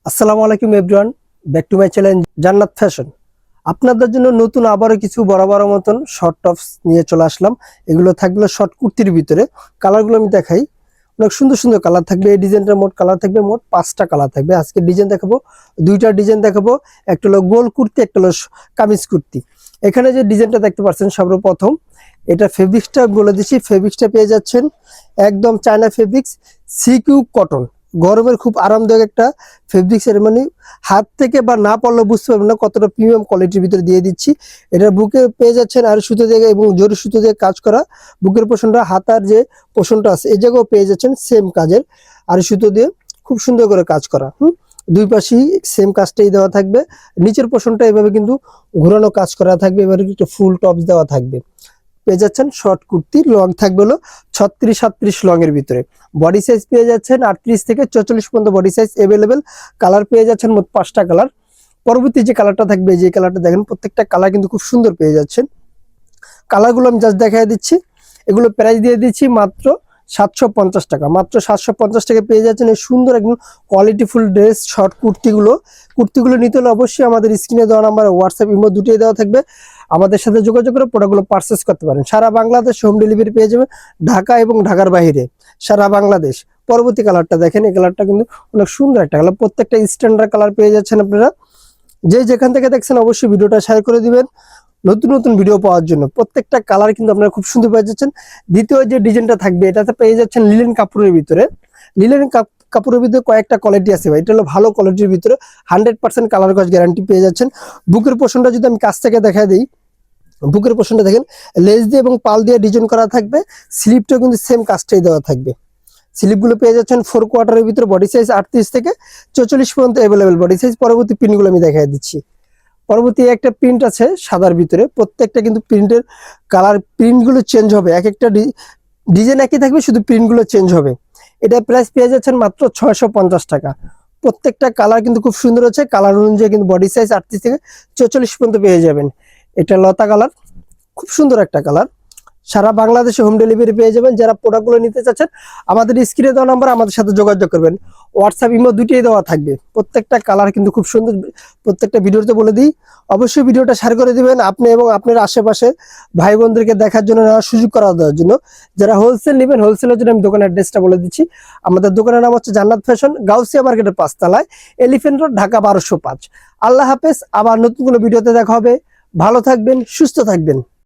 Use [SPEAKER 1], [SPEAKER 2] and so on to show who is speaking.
[SPEAKER 1] আসসালামু আলাইকুম everyone, back to my channel জান্নাত ফ্যাশন। আপনাদের জন্য নতুন আবারও কিছু বড় বড় মতন শর্ট টপস নিয়ে চলে আসলাম। এগুলো থাকবে শর্ট কুর্তির ভিতরে। কালারগুলো আমি দেখাই, অনেক সুন্দর সুন্দর কালার থাকবে। এই ডিজাইনটার মোট কালার থাকবে, মোট 5টা কালার থাকবে। আজকে ডিজাইন দেখাবো, 2টা ডিজাইন দেখাবো। একটা হলো গোল কুর্তি, একটা হলো কামিজ কুর্তি। এখানে যে ডিজাইনটা দেখতে পাচ্ছেন সর্বপ্রথম, এটা ফেব্রিক্সটা বলে দিচ্ছি। ফেব্রিক্সটা পেয়ে যাচ্ছেন একদম চায়না ফেব্রিক্স, সিকিউ কটন। গরমের খুব আরামদায়ক একটা ফেব্রিক্স। এর মানে হাত থেকে বা না পড়লে বুঝতে পারবেন না কতটা প্রিমিয়াম কোয়ালিটির ভিতরে দিয়ে দিচ্ছি। এটা বুকে পেয়ে যাচ্ছেন আর সুতো দিয়ে এবং জরি সুতো দিয়ে কাজ করা বুকের পোষণটা, হাতার যে পোষণটা আছে এই জায়গাও পেয়ে যাচ্ছেন সেম কাজের আর সুতো দিয়ে খুব সুন্দর করে কাজ করা। দুই পাশেই সেম কাজটাই দেওয়া থাকবে। নিচের পোষণটা এভাবে কিন্তু ঘোরানো কাজ করা থাকবে। এবারে একটু ফুল টপস দেওয়া থাকবে। পেয়ে যাচ্ছেন শর্ট কুর্তি, লং থাকবে হলো 36-38 লং এর ভিতরে। বডি সাইজ পেয়ে যাচ্ছেন 38 থেকে 44 পর্যন্ত বডি সাইজ এভেলেবেল। কালার পেয়ে যাচ্ছেন মোট 5টা কালার। পরবর্তী যে কালারটা থাকবে, যে কালারটা দেখেন, প্রত্যেকটা কালার কিন্তু খুব সুন্দর পেয়ে যাচ্ছেন। কালারগুলো আমি জাস্ট দেখাই দিচ্ছি। এগুলো প্রাইস দিয়ে দিচ্ছি মাত্র 750 টাকা। মাত্র 750 টাকা পেয়ে যাচ্ছেন এই সুন্দর একদম কোয়ালিটিফুল ড্রেস শর্ট কুর্তিগুলো নিতে হলে অবশ্যই আমাদের স্ক্রিনে দেওয়া নাম্বার হোয়াটসঅ্যাপ ইমো দুটোই দেওয়া থাকবে। আমাদের সাথে যোগাযোগ করে প্রোডাক্টগুলো পারচেস করতে পারেন। সারা বাংলাদেশ হোম ডেলিভারি পেয়ে যাবেন, ঢাকা এবং ঢাকার বাইরে সারা বাংলাদেশ। পরবর্তী কালারটা দেখেন, এই কালারটা কিন্তু অনেক সুন্দর একটা কালার। প্রত্যেকটা স্ট্যান্ডার্ড কালার পেয়ে যাচ্ছেন আপনারা। যে যেখান থেকে দেখছেন অবশ্যই ভিডিওটা শেয়ার করে দিবেন নতুন নতুন ভিডিও পাওয়ার জন্য। প্রত্যেকটা কালার কিন্তু আপনারা খুব সুন্দর পেয়ে যাচ্ছেন। দ্বিতীয় যে ডিজাইনটা থাকবে, এটাতে পেয়ে যাচ্ছেন লিলেন কাপড়ের ভিতরে। লিলেন কাপড়ের ভিতরে কয়েকটা কোয়ালিটি আছে ভাই। এটা হলো ভালো কোয়ালিটির ভিতরে, 100% কালার কস গ্যারান্টি পেয়ে যাচ্ছেন। বুকের পোর্শনটা যদি আমি কাছ থেকে দেখা দিই, বুকের পোর্শনটা দেখেন লেস দিয়ে এবং পাল দিয়ে ডিজাইন করা থাকবে। স্লিপটাও কিন্তু সেম কাজটাই দেওয়া থাকবে। স্লিপগুলো পেয়ে যাচ্ছেন 4 কোয়ার্টারের ভিতরে। বডি সাইজ 38 থেকে 44 পর্যন্ত অ্যাভেলেবেল বডি সাইজ। পরবর্তী পিনগুলো আমি দেখাই দিচ্ছি। পরবর্তী একটা প্রিন্ট আছে সাদার ভিতরে। প্রত্যেকটা কিন্তু প্রিন্টের কালার প্রিন্টগুলো চেঞ্জ হবে। এক একটা ডিজাইন একই থাকবে, শুধু প্রিন্টগুলো চেঞ্জ হবে। এটা প্রাইস পেয়ে যাচ্ছেন মাত্র 650 টাকা। প্রত্যেকটা কালার কিন্তু খুব সুন্দর আছে। কালার অনুযায়ী কিন্তু বডি সাইজ 38 থেকে 44 পর্যন্ত পেয়ে যাবেন। এটা লতা কালার, খুব সুন্দর একটা কালার। সারা বাংলাদেশে হোম ডেলিভারি পেয়ে যাবেন। যারা প্রোডাক্টগুলো নিতে চাচ্ছেন আমাদের স্ক্রিনে দেওয়া নাম্বার আমাদের সাথে যোগাযোগ করবেন। হোয়াটসঅ্যাপ ইমো দুটোই দেওয়া থাকবে। প্রত্যেকটা কালার কিন্তু খুব সুন্দর। প্রত্যেকটা ভিডিওতে বলে দিই, অবশ্যই ভিডিওটা শেয়ার করে দিবেন আপনি এবং আপনার আশেপাশে ভাই বোনদেরকে দেখার জন্য, নেওয়ার সুযোগ করা দেওয়ার জন্য। যারা হোলসেল নেবেন, হোলসেলের জন্য আমি দোকানের অ্যাড্রেসটা বলে দিচ্ছি। আমাদের দোকানের নাম হচ্ছে জান্নাত ফ্যাশন, গাউসিয়া মার্কেটের 5 তলায়, এলিফ্যান্ট রোড, ঢাকা 1205। আল্লাহ হাফেজ। আবার নতুন কোনো ভিডিওতে দেখা হবে। ভালো থাকবেন, সুস্থ থাকবেন।